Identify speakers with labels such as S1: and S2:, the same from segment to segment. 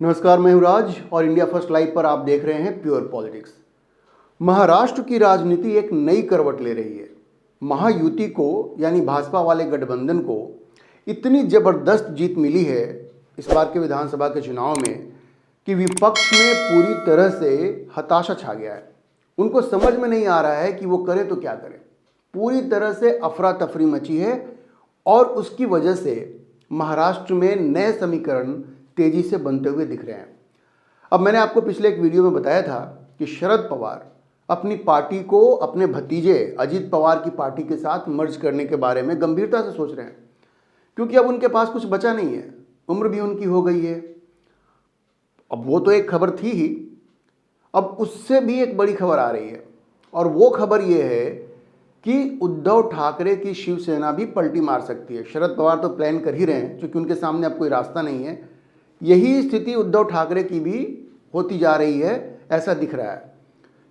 S1: नमस्कार, मैं हूं राज और इंडिया फर्स्ट लाइव पर आप देख रहे हैं प्योर पॉलिटिक्स। महाराष्ट्र की राजनीति एक नई करवट ले रही है। महायुति को यानी भाजपा वाले गठबंधन को इतनी जबरदस्त जीत मिली है इस बार के विधानसभा के चुनाव में कि विपक्ष में पूरी तरह से हताशा छा गया है। उनको समझ में नहीं आ रहा है कि वो करे तो क्या करे। पूरी तरह से अफरा तफरी मची है और उसकी वजह से महाराष्ट्र में नए समीकरण तेजी से बनते हुए दिख रहे हैं। अब मैंने आपको पिछले एक वीडियो में बताया था कि शरद पवार अपनी पार्टी को अपने भतीजे अजित पवार की पार्टी के साथ मर्ज करने के बारे में गंभीरता से सोच रहे हैं, क्योंकि अब उनके पास कुछ बचा नहीं है, उम्र भी उनकी हो गई है। अब वो तो एक खबर थी ही, अब उससे भी एक बड़ी खबर आ रही है और वो खबर ये है कि उद्धव ठाकरे की शिवसेना भी पलटी मार सकती है। शरद पवार तो प्लान कर ही रहे हैं, क्योंकि उनके सामने अब कोई रास्ता नहीं है। यही स्थिति उद्धव ठाकरे की भी होती जा रही है, ऐसा दिख रहा है।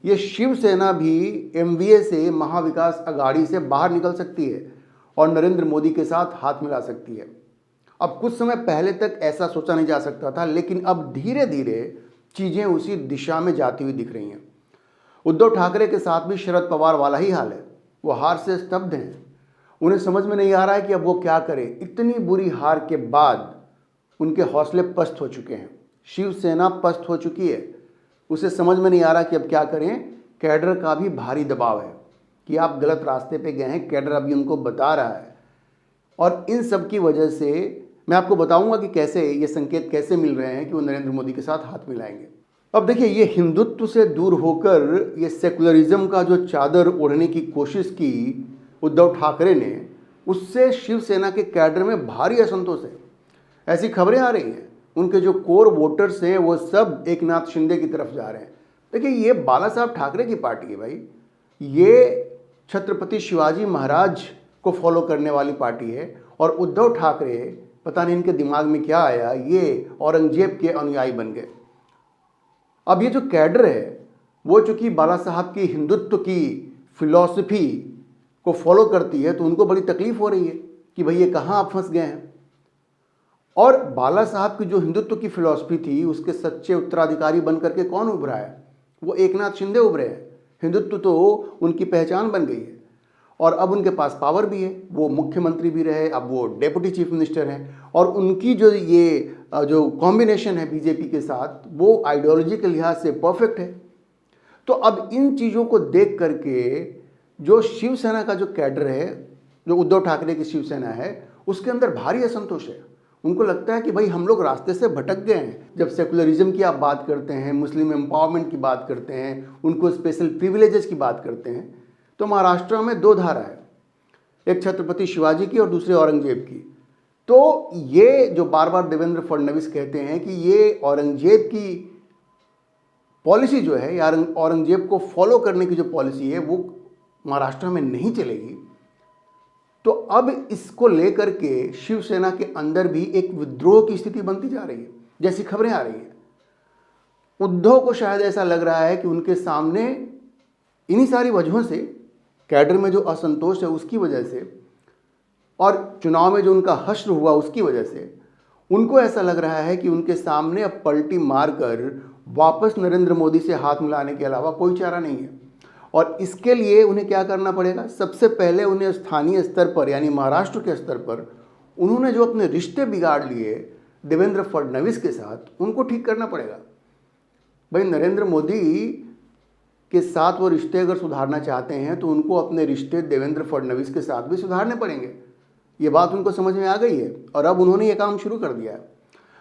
S1: ये शिवसेना भी एमवीए से महाविकास अघाड़ी से बाहर निकल सकती है और नरेंद्र मोदी के साथ हाथ मिला सकती है। अब कुछ समय पहले तक ऐसा सोचा नहीं जा सकता था, लेकिन अब धीरे धीरे चीज़ें उसी दिशा में जाती हुई दिख रही हैं। उद्धव ठाकरे के साथ भी शरद पवार वाला ही हाल है। वो हार से स्तब्ध हैं। उन्हें समझ में नहीं आ रहा है कि अब वो क्या करें। इतनी बुरी हार के बाद उनके हौसले पस्त हो चुके हैं, शिवसेना पस्त हो चुकी है। उसे समझ में नहीं आ रहा कि अब क्या करें। कैडर का भी भारी दबाव है कि आप गलत रास्ते पे गए हैं, कैडर अभी उनको बता रहा है। और इन सब की वजह से मैं आपको बताऊंगा कि कैसे ये संकेत कैसे मिल रहे हैं कि वो नरेंद्र मोदी के साथ हाथ मिलाएंगे। अब देखिए, ये हिंदुत्व से दूर होकर ये सेकुलरिज्म का जो चादर ओढ़ने की कोशिश की उद्धव ठाकरे ने, उससे शिवसेना के कैडर में भारी असंतोष है। ऐसी खबरें आ रही हैं उनके जो कोर वोटर्स हैं वो सब एकनाथ शिंदे की तरफ जा रहे हैं। देखिए, ये बाला साहब ठाकरे की पार्टी है भाई। ये छत्रपति शिवाजी महाराज को फॉलो करने वाली पार्टी है और उद्धव ठाकरे, पता नहीं इनके दिमाग में क्या आया, ये औरंगजेब के अनुयायी बन गए। अब ये जो कैडर है वो चूंकि बाला साहब की हिंदुत्व की फिलॉसफी को फॉलो करती है, तो उनको बड़ी तकलीफ हो रही है कि भाई ये कहाँ आप फंस गए हैं। और बाला साहब की जो हिंदुत्व की फिलॉसफी थी, उसके सच्चे उत्तराधिकारी बन करके कौन उभरा है? वो एकनाथ शिंदे उभरे हैं। हिंदुत्व तो उनकी पहचान बन गई है और अब उनके पास पावर भी है। वो मुख्यमंत्री भी रहे, अब वो डेप्यूटी चीफ मिनिस्टर हैं और उनकी जो ये जो कॉम्बिनेशन है बीजेपी के साथ, वो आइडियोलॉजी के लिहाज से परफेक्ट है। तो अब इन चीज़ों को देख करके जो शिवसेना का जो कैडर है, जो उद्धव ठाकरे की शिवसेना है, उसके अंदर भारी असंतोष है। उनको लगता है कि भाई हम लोग रास्ते से भटक गए हैं। जब सेकुलरिज्म की आप बात करते हैं, मुस्लिम एम्पावरमेंट की बात करते हैं, उनको स्पेशल प्रिविलेजेस की बात करते हैं, तो महाराष्ट्र में दो धारा है, एक छत्रपति शिवाजी की और दूसरे औरंगजेब की। तो ये जो बार बार देवेंद्र फडणवीस कहते हैं कि ये औरंगजेब की पॉलिसी जो है या औरंगजेब को फॉलो करने की जो पॉलिसी है वो महाराष्ट्र में नहीं चलेगी, तो अब इसको लेकर के शिवसेना के अंदर भी एक विद्रोह की स्थिति बनती जा रही है, जैसी खबरें आ रही हैं। उद्धव को शायद ऐसा लग रहा है कि उनके सामने इन्हीं सारी वजहों से, कैडर में जो असंतोष है उसकी वजह से और चुनाव में जो उनका हश्र हुआ उसकी वजह से, उनको ऐसा लग रहा है कि उनके सामने अब पलटी मारकर वापस नरेंद्र मोदी से हाथ मिलाने के अलावा कोई चारा नहीं है। और इसके लिए उन्हें क्या करना पड़ेगा? सबसे पहले उन्हें स्थानीय स्तर पर यानी महाराष्ट्र के स्तर पर उन्होंने जो अपने रिश्ते बिगाड़ लिए देवेंद्र फडणवीस के साथ, उनको ठीक करना पड़ेगा। भाई, नरेंद्र मोदी के साथ वो रिश्ते अगर सुधारना चाहते हैं तो उनको अपने रिश्ते देवेंद्र फडणवीस के साथ भी सुधारने पड़ेंगे। ये बात उनको समझ में आ गई है और अब उन्होंने ये काम शुरू कर दिया है।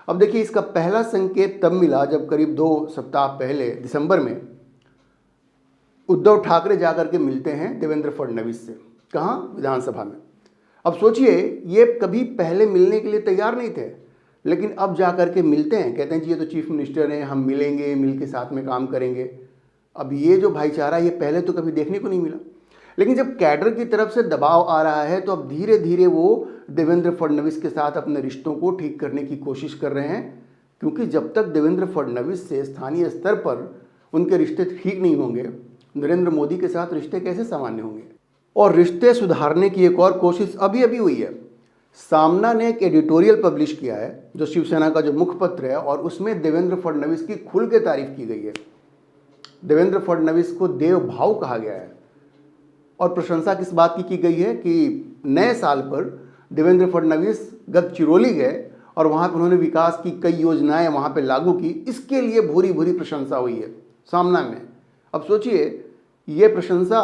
S1: अब देखिए, इसका पहला संकेत तब मिला जब करीब 2 सप्ताह पहले दिसंबर में उद्धव ठाकरे जाकर के मिलते हैं देवेंद्र फडणवीस से। कहाँ? विधानसभा में। अब सोचिए, ये कभी पहले मिलने के लिए तैयार नहीं थे, लेकिन अब जाकर के मिलते हैं, कहते हैं जी ये तो चीफ मिनिस्टर हैं, हम मिलेंगे, मिल के साथ में काम करेंगे। अब ये जो भाईचारा, ये पहले तो कभी देखने को नहीं मिला। लेकिन जब कैडर की तरफ से दबाव आ रहा है, तो अब धीरे धीरे वो देवेंद्र फडणवीस के साथ अपने रिश्तों को ठीक करने की कोशिश कर रहे हैं, क्योंकि जब तक देवेंद्र फडणवीस से स्थानीय स्तर पर उनके रिश्ते ठीक नहीं होंगे, नरेंद्र मोदी के साथ रिश्ते कैसे सामान्य होंगे। और रिश्ते सुधारने की एक और कोशिश अभी अभी हुई है। सामना ने एक एडिटोरियल पब्लिश किया है जो शिवसेना का जो मुखपत्र है, और उसमें देवेंद्र फडणवीस की खुल के तारीफ की गई है। देवेंद्र फडणवीस को देव भाव कहा गया है और प्रशंसा किस बात की गई है कि नए साल पर देवेंद्र फडणवीस गढ़चिरौली गए और वहाँ पर उन्होंने विकास की कई योजनाएं वहाँ पे लागू की। इसके लिए भूरी भूरी प्रशंसा हुई है सामना में। अब सोचिए, ये प्रशंसा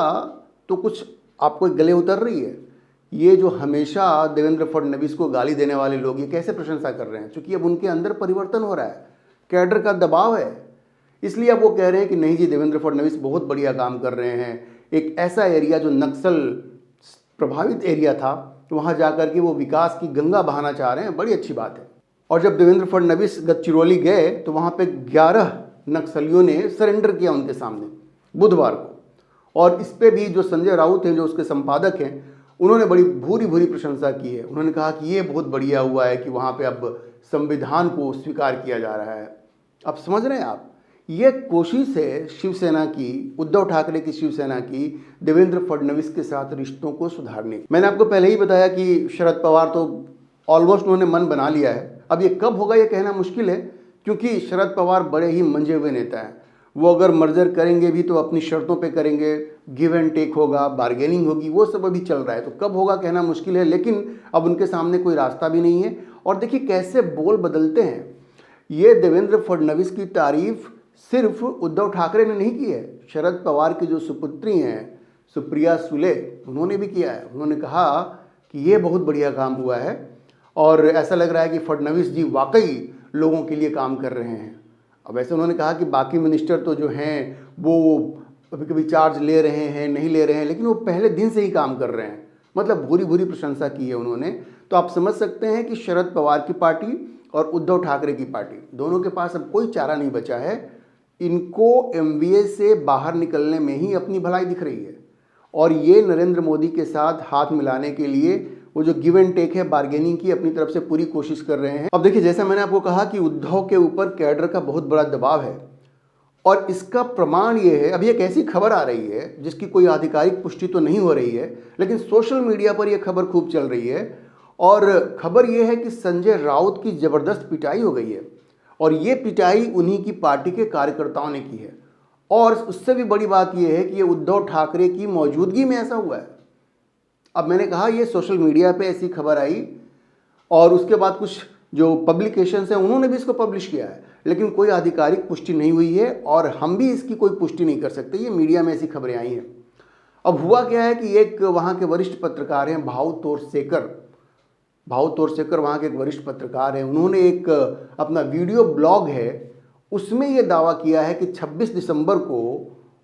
S1: तो कुछ आपको गले उतर रही है। ये जो हमेशा देवेंद्र फडणवीस को गाली देने वाले लोग ये कैसे प्रशंसा कर रहे हैं? क्योंकि अब उनके अंदर परिवर्तन हो रहा है, कैडर का दबाव है, इसलिए अब वो कह रहे हैं कि नहीं जी, देवेंद्र फडणवीस बहुत बढ़िया काम कर रहे हैं। एक ऐसा एरिया जो नक्सल प्रभावित एरिया था, वहाँ जाकर के वो विकास की गंगा बहाना चाह रहे हैं, बड़ी अच्छी बात है। और जब देवेंद्र फडणवीस गढ़चिरौली गए तो वहाँ पे 11 नक्सलियों ने सरेंडर किया उनके सामने बुधवार को, और इस पे भी जो संजय राउत हैं जो उसके संपादक हैं, उन्होंने बड़ी भूरी भूरी प्रशंसा की है। उन्होंने कहा कि ये बहुत बढ़िया हुआ है कि वहाँ पे अब संविधान को स्वीकार किया जा रहा है। अब समझ रहे हैं आप, ये कोशिश है शिवसेना की, उद्धव ठाकरे की शिवसेना की, देवेंद्र फडणवीस के साथ रिश्तों को सुधारने की। मैंने आपको पहले ही बताया कि शरद पवार तो ऑलमोस्ट उन्होंने मन बना लिया है। अब ये कब होगा ये कहना मुश्किल है, क्योंकि शरद पवार बड़े ही मंजे हुए नेता हैं। वो अगर मर्जर करेंगे भी तो अपनी शर्तों पे करेंगे, गिव एंड टेक होगा, बार्गेनिंग होगी, वो सब अभी चल रहा है। तो कब होगा कहना मुश्किल है, लेकिन अब उनके सामने कोई रास्ता भी नहीं है। और देखिए कैसे बोल बदलते हैं। ये देवेंद्र फडणवीस की तारीफ सिर्फ उद्धव ठाकरे ने नहीं की है, शरद पवार की जो सुपुत्री हैं सुप्रिया सुले, उन्होंने भी किया है। उन्होंने कहा कि ये बहुत बढ़िया काम हुआ है और ऐसा लग रहा है कि फडणवीस जी वाकई लोगों के लिए काम कर रहे हैं। अब ऐसे उन्होंने कहा कि बाकी मिनिस्टर तो जो हैं वो कभी कभी चार्ज ले रहे हैं, नहीं ले रहे हैं, लेकिन वो पहले दिन से ही काम कर रहे हैं। मतलब भूरी भूरी प्रशंसा की है उन्होंने। तो आप समझ सकते हैं कि शरद पवार की पार्टी और उद्धव ठाकरे की पार्टी, दोनों के पास अब कोई चारा नहीं बचा है। इनको एमवीए से बाहर निकलने में ही अपनी भलाई दिख रही है, और ये नरेंद्र मोदी के साथ हाथ मिलाने के लिए वो जो गिव एंड टेक है, बार्गेनिंग की, अपनी तरफ से पूरी कोशिश कर रहे हैं। अब देखिए, जैसा मैंने आपको कहा कि उद्धव के ऊपर कैडर का बहुत बड़ा दबाव है, और इसका प्रमाण ये है, अब ये एक ऐसी खबर आ रही है जिसकी कोई आधिकारिक पुष्टि तो नहीं हो रही है, लेकिन सोशल मीडिया पर यह खबर खूब चल रही है। और खबर यह है कि संजय राउत की जबरदस्त पिटाई हो गई है, और ये पिटाई उन्हीं की पार्टी के कार्यकर्ताओं ने की है। और उससे भी बड़ी बात यह है कि ये उद्धव ठाकरे की मौजूदगी में ऐसा हुआ है। अब मैंने कहा ये सोशल मीडिया पे ऐसी खबर आई, और उसके बाद कुछ जो पब्लिकेशंस हैं उन्होंने भी इसको पब्लिश किया है, लेकिन कोई आधिकारिक पुष्टि नहीं हुई है, और हम भी इसकी कोई पुष्टि नहीं कर सकते। ये मीडिया में ऐसी खबरें आई हैं। अब हुआ क्या है कि एक वहाँ के वरिष्ठ पत्रकार हैं भाऊ तोरसेकर वहाँ के एक वरिष्ठ पत्रकार हैं। उन्होंने एक अपना वीडियो ब्लॉग है, उसमें ये दावा किया है कि 26 दिसंबर को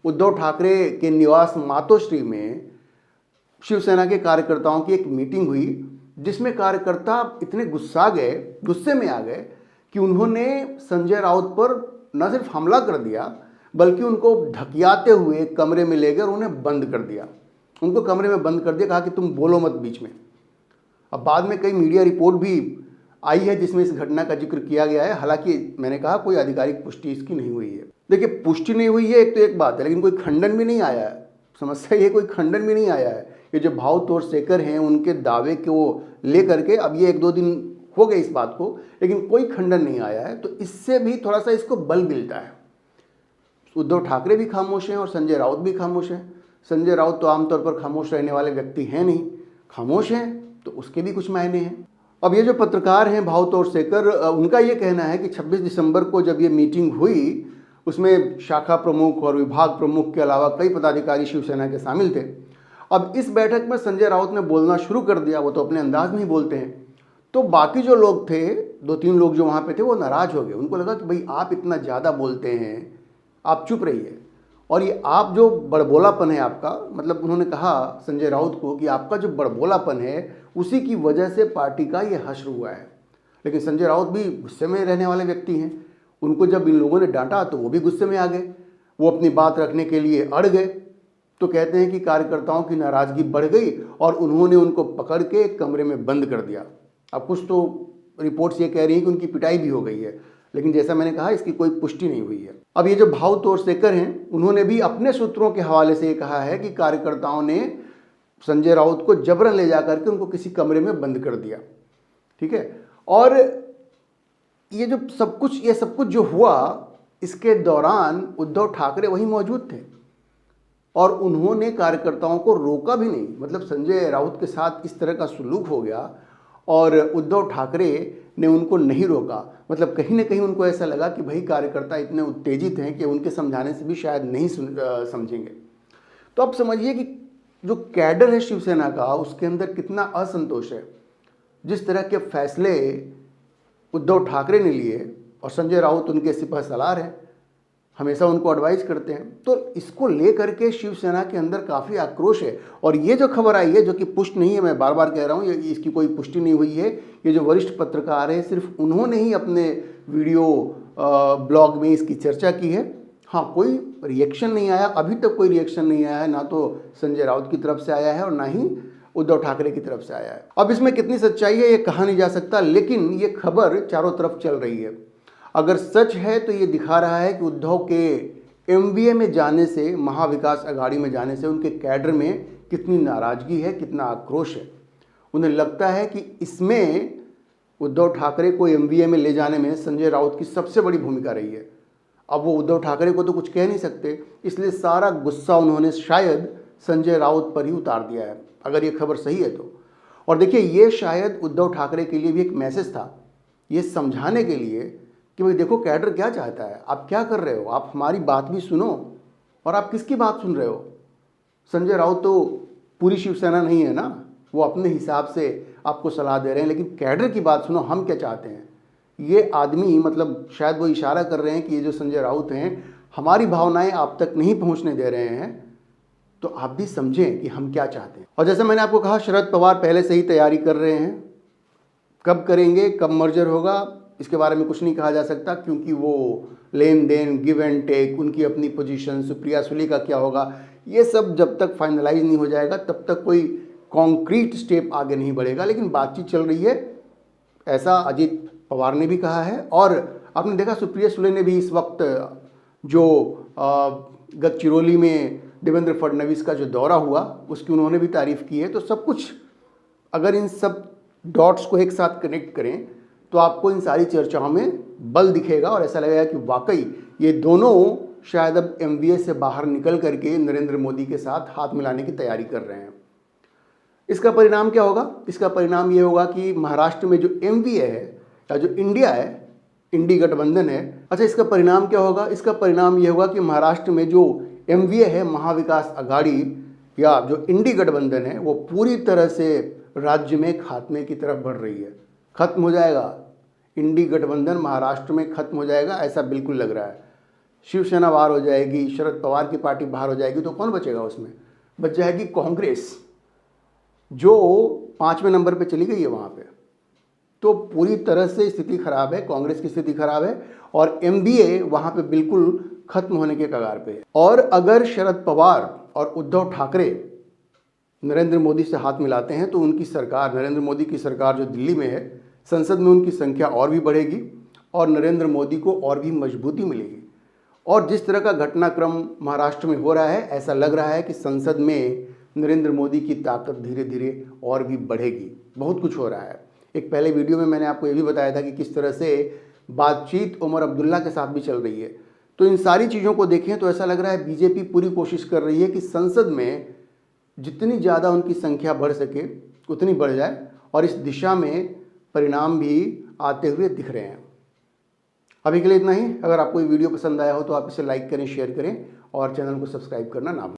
S1: उद्धव ठाकरे के निवास मातोश्री में शिवसेना के कार्यकर्ताओं की एक मीटिंग हुई, जिसमें कार्यकर्ता इतने गुस्से में आ गए कि उन्होंने संजय राउत पर न सिर्फ हमला कर दिया, बल्कि उनको ढकियाते हुए कमरे में ले गए और उन्हें बंद कर दिया। उनको कमरे में बंद कर दिया, कहा कि तुम बोलो मत बीच में। अब बाद में कई मीडिया रिपोर्ट भी आई है जिसमें इस घटना का जिक्र किया गया है। हालांकि मैंने कहा कोई आधिकारिक पुष्टि इसकी नहीं हुई है। देखिए, पुष्टि नहीं हुई है एक तो एक बात है, लेकिन कोई खंडन भी नहीं आया है। समस्या ये कोई खंडन भी नहीं आया है। ये जो भाऊ तोरसेकर हैं उनके दावे को लेकर के अब ये 1-2 दिन हो गए इस बात को, लेकिन कोई खंडन नहीं आया है। तो इससे भी थोड़ा सा इसको बल मिलता है। उद्धव ठाकरे भी खामोश हैं और संजय राउत भी खामोश हैं। संजय राउत तो आमतौर पर खामोश रहने वाले व्यक्ति हैं नहीं, खामोश हैं तो उसके भी कुछ मायने हैं। अब ये जो पत्रकार हैं भाऊ तोरसेकर, उनका ये कहना है कि 26 दिसंबर को जब ये मीटिंग हुई, उसमें शाखा प्रमुख और विभाग प्रमुख के अलावा कई पदाधिकारी शिवसेना के शामिल थे। अब इस बैठक में संजय राउत ने बोलना शुरू कर दिया। वो तो अपने अंदाज में ही बोलते हैं। तो बाकी जो लोग थे, 2-3 लोग जो वहाँ पे थे, वो नाराज हो गए। उनको लगा कि भाई आप इतना ज़्यादा बोलते हैं, आप चुप रहिए। और ये आप जो बड़बोलापन है आपका, मतलब उन्होंने कहा संजय राउत को कि आपका जो बड़बोलापन है उसी की वजह से पार्टी का ये हश्र हुआ है। लेकिन संजय राउत भी गुस्से में रहने वाले व्यक्ति हैं। उनको जब इन लोगों ने डांटा तो वो भी गुस्से में आ गए, वो अपनी बात रखने के लिए अड़ गए। तो कहते हैं कि कार्यकर्ताओं की नाराज़गी बढ़ गई और उन्होंने उनको पकड़ के एक कमरे में बंद कर दिया। अब कुछ तो रिपोर्ट्स ये कह रही हैं कि उनकी पिटाई भी हो गई है, लेकिन जैसा मैंने कहा इसकी कोई पुष्टि नहीं हुई है। अब ये जो भाऊ तोरसेकर हैं, उन्होंने भी अपने सूत्रों के हवाले से ये कहा है कि कार्यकर्ताओं ने संजय राउत को जबरन ले जा करके उनको किसी कमरे में बंद कर दिया। ठीक है, और ये सब कुछ जो हुआ, इसके दौरान उद्धव ठाकरे वहीं मौजूद थे और उन्होंने कार्यकर्ताओं को रोका भी नहीं। मतलब संजय राउत के साथ इस तरह का सुलूक हो गया और उद्धव ठाकरे ने उनको नहीं रोका। मतलब कहीं ना कहीं उनको ऐसा लगा कि भाई कार्यकर्ता इतने उत्तेजित हैं कि उनके समझाने से भी शायद नहीं समझेंगे। तो अब समझिए कि जो कैडर है शिवसेना का, उसके अंदर कितना असंतोष है। जिस तरह के फैसले उद्धव ठाकरे ने लिए और संजय राउत उनके सिपह सलार हैं, हमेशा उनको एडवाइस करते हैं, तो इसको लेकर के शिवसेना के अंदर काफ़ी आक्रोश है। और ये जो खबर आई है, जो कि पुष्ट नहीं है, मैं बार बार कह रहा हूँ, इसकी कोई पुष्टि नहीं हुई है। ये जो वरिष्ठ पत्रकार है, सिर्फ उन्होंने ही अपने वीडियो ब्लॉग में इसकी चर्चा की है। हाँ, कोई रिएक्शन नहीं आया, अभी तक कोई रिएक्शन नहीं आया है, ना तो संजय राउत की तरफ से आया है और ना ही उद्धव ठाकरे की तरफ से आया है। अब इसमें कितनी सच्चाई है ये कहा नहीं जा सकता, लेकिन ये खबर चारों तरफ चल रही है। अगर सच है तो ये दिखा रहा है कि उद्धव के एमवीए में जाने से, महाविकास अघाड़ी में जाने से उनके कैडर में कितनी नाराजगी है, कितना आक्रोश है। उन्हें लगता है कि इसमें उद्धव ठाकरे को एमवीए में ले जाने में संजय राउत की सबसे बड़ी भूमिका रही है। अब वो उद्धव ठाकरे को तो कुछ कह नहीं सकते, इसलिए सारा गुस्सा उन्होंने शायद संजय राउत पर ही उतार दिया है, अगर ये खबर सही है तो। और देखिए, ये शायद उद्धव ठाकरे के लिए भी एक मैसेज था, ये समझाने के लिए कि भाई देखो कैडर क्या चाहता है, आप क्या कर रहे हो, आप हमारी बात भी सुनो। और आप किसकी बात सुन रहे हो? संजय राउत तो पूरी शिवसेना नहीं है ना, वो अपने हिसाब से आपको सलाह दे रहे हैं, लेकिन कैडर की बात सुनो, हम क्या चाहते हैं। ये आदमी, मतलब शायद वो इशारा कर रहे हैं कि ये जो संजय राउत हैं, हमारी भावनाएं आप तक नहीं पहुंचने दे रहे हैं, तो आप भी समझें कि हम क्या चाहते हैं। और जैसे मैंने आपको कहा, शरद पवार पहले से ही तैयारी कर रहे हैं। कब करेंगे, कब मर्जर होगा, इसके बारे में कुछ नहीं कहा जा सकता, क्योंकि वो लेन देन, गिव एंड टेक, उनकी अपनी पोजीशन, सुप्रिया सुले का क्या होगा, ये सब जब तक फाइनलाइज नहीं हो जाएगा तब तक कोई कॉन्क्रीट स्टेप आगे नहीं बढ़ेगा। लेकिन बातचीत चल रही है, ऐसा अजीत पवार ने भी कहा है। और आपने देखा सुप्रिया सुले ने भी इस वक्त जो गडचिरोली में देवेंद्र फडणवीस का जो दौरा हुआ, उसकी उन्होंने भी तारीफ की है। तो सब कुछ, अगर इन सब डॉट्स को एक साथ कनेक्ट करें तो आपको इन सारी चर्चाओं में बल दिखेगा और ऐसा लगेगा कि वाकई ये दोनों शायद अब एमवीए से बाहर निकल करके नरेंद्र मोदी के साथ हाथ मिलाने की तैयारी कर रहे हैं। इसका परिणाम क्या होगा? इसका परिणाम ये होगा कि महाराष्ट्र में जो एमवीए है या जो इंडिया है, इंडी गठबंधन है, अच्छा इसका परिणाम क्या होगा? इसका परिणाम ये होगा कि महाराष्ट्र में जो एमवीए है, महाविकास अघाड़ी या जो इंडी गठबंधन है, वो पूरी तरह से राज्य में खात्मे की तरफ बढ़ रही है। खत्म हो जाएगा इंडी गठबंधन, महाराष्ट्र में खत्म हो जाएगा, ऐसा बिल्कुल लग रहा है। शिवसेना बाहर हो जाएगी, शरद पवार की पार्टी बाहर हो जाएगी, तो कौन बचेगा उसमें? बच जाएगी कांग्रेस, जो 5वें नंबर पे चली गई है वहाँ पे। तो पूरी तरह से स्थिति खराब है, कांग्रेस की स्थिति खराब है और एमवीए वहाँ पे बिल्कुल खत्म होने के कगार पे है। और अगर शरद पवार और उद्धव ठाकरे नरेंद्र मोदी से हाथ मिलाते हैं तो उनकी सरकार, नरेंद्र मोदी की सरकार जो दिल्ली में है, संसद में उनकी संख्या और भी बढ़ेगी और नरेंद्र मोदी को और भी मजबूती मिलेगी। और जिस तरह का घटनाक्रम महाराष्ट्र में हो रहा है, ऐसा लग रहा है कि संसद में नरेंद्र मोदी की ताकत धीरे धीरे और भी बढ़ेगी। बहुत कुछ हो रहा है। एक पहले वीडियो में मैंने आपको ये भी बताया था कि किस तरह से बातचीत उमर अब्दुल्ला के साथ भी चल रही है। तो इन सारी चीज़ों को देखें तो ऐसा लग रहा है बीजेपी पूरी कोशिश कर रही है कि संसद में जितनी ज़्यादा उनकी संख्या बढ़ सके उतनी बढ़ जाए, और इस दिशा में परिणाम भी आते हुए दिख रहे हैं। अभी के लिए इतना ही। अगर आपको ये वीडियो पसंद आया हो तो आप इसे लाइक करें, शेयर करें और चैनल को सब्सक्राइब करना ना भूलें।